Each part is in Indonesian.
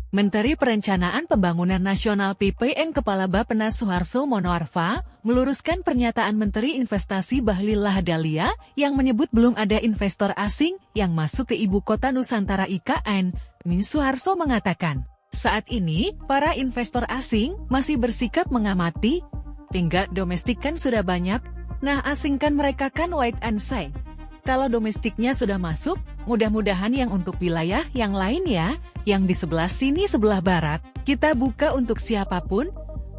Menteri Perencanaan Pembangunan Nasional PPN Kepala Bappenas Suharso Monoarfa meluruskan pernyataan Menteri Investasi Bahlil Lahadalia yang menyebut belum ada investor asing yang masuk ke Ibu Kota Nusantara IKN. Suharso mengatakan, saat ini para investor asing masih bersikap mengamati, hingga domestik kan sudah banyak, nah asing kan mereka kan wait and see. Kalau domestiknya sudah masuk, mudah-mudahan yang untuk wilayah yang lain ya, yang di sebelah sini sebelah barat, kita buka untuk siapapun,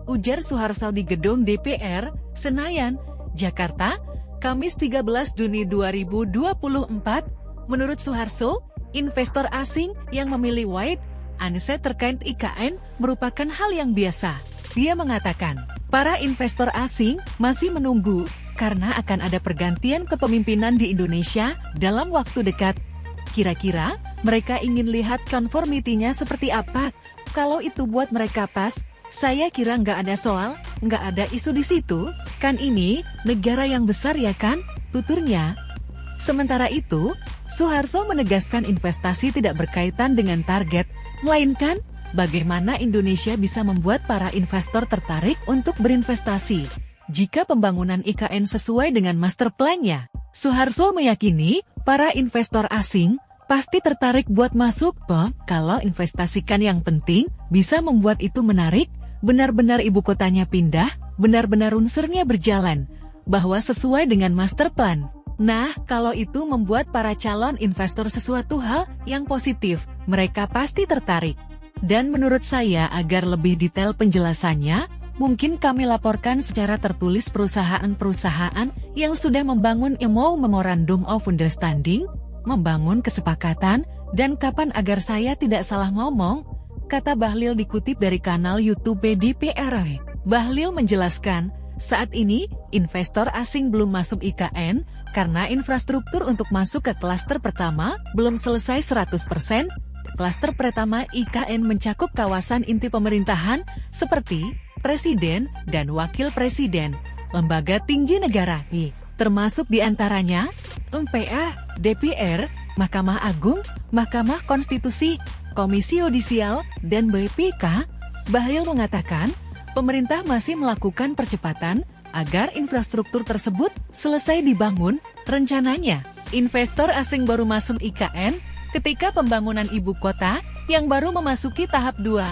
ujar Suharso di gedung DPR, Senayan, Jakarta, Kamis 13 Juni 2024. Menurut Suharso, investor asing yang memilih wait and see terkait IKN merupakan hal yang biasa. Dia mengatakan, para investor asing masih menunggu, karena akan ada pergantian kepemimpinan di Indonesia dalam waktu dekat. Kira-kira, mereka ingin lihat konformitinya seperti apa. Kalau itu buat mereka pas, saya kira nggak ada soal, nggak ada isu di situ. Kan ini, negara yang besar ya kan, tuturnya. Sementara itu, Suharso menegaskan investasi tidak berkaitan dengan target, melainkan, bagaimana Indonesia bisa membuat para investor tertarik untuk berinvestasi. Jika pembangunan IKN sesuai dengan master plan-nya, Suharso meyakini para investor asing pasti tertarik buat masuk. Kalau investasikan yang penting, bisa membuat itu menarik, benar-benar ibu kotanya pindah, benar-benar unsurnya berjalan, bahwa sesuai dengan master plan. Nah, kalau itu membuat para calon investor sesuatu hal yang positif, mereka pasti tertarik. Dan menurut saya agar lebih detail penjelasannya, mungkin kami laporkan secara tertulis perusahaan-perusahaan yang sudah membangun Memorandum of Understanding, membangun kesepakatan, dan kapan agar saya tidak salah ngomong, kata Bahlil dikutip dari kanal YouTube DPR. Bahlil menjelaskan, saat ini, investor asing belum masuk IKN, karena infrastruktur untuk masuk ke klaster pertama belum selesai 100%, klaster pertama IKN mencakup kawasan inti pemerintahan, seperti Presiden dan Wakil Presiden, lembaga tinggi negara, termasuk diantaranya MPA, DPR, Mahkamah Agung, Mahkamah Konstitusi, Komisi Yudisial, dan BPK. Bahlil mengatakan, pemerintah masih melakukan percepatan agar infrastruktur tersebut selesai dibangun. Rencananya, investor asing baru masuk IKN ketika pembangunan ibu kota yang baru memasuki tahap 2.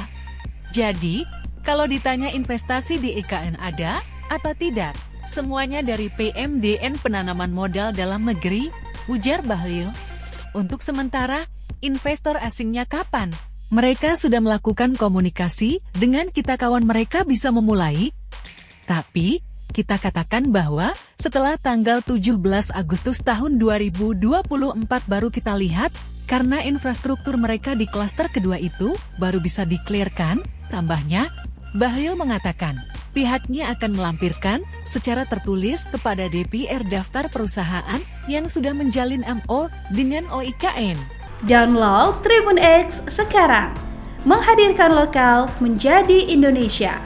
Jadi, kalau ditanya investasi di IKN ada atau tidak, semuanya dari PMDN penanaman modal dalam negeri, ujar Bahlil. Untuk sementara, investor asingnya kapan? Mereka sudah melakukan komunikasi dengan kita, kawan mereka bisa memulai. Tapi, kita katakan bahwa setelah tanggal 17 Agustus tahun 2024 baru kita lihat, karena infrastruktur mereka di klaster kedua itu baru bisa diklirkan, tambahnya. Bahlil mengatakan, pihaknya akan melampirkan secara tertulis kepada DPR daftar perusahaan yang sudah menjalin MO dengan OIKN. Download Tribun X sekarang, menghadirkan lokal menjadi Indonesia.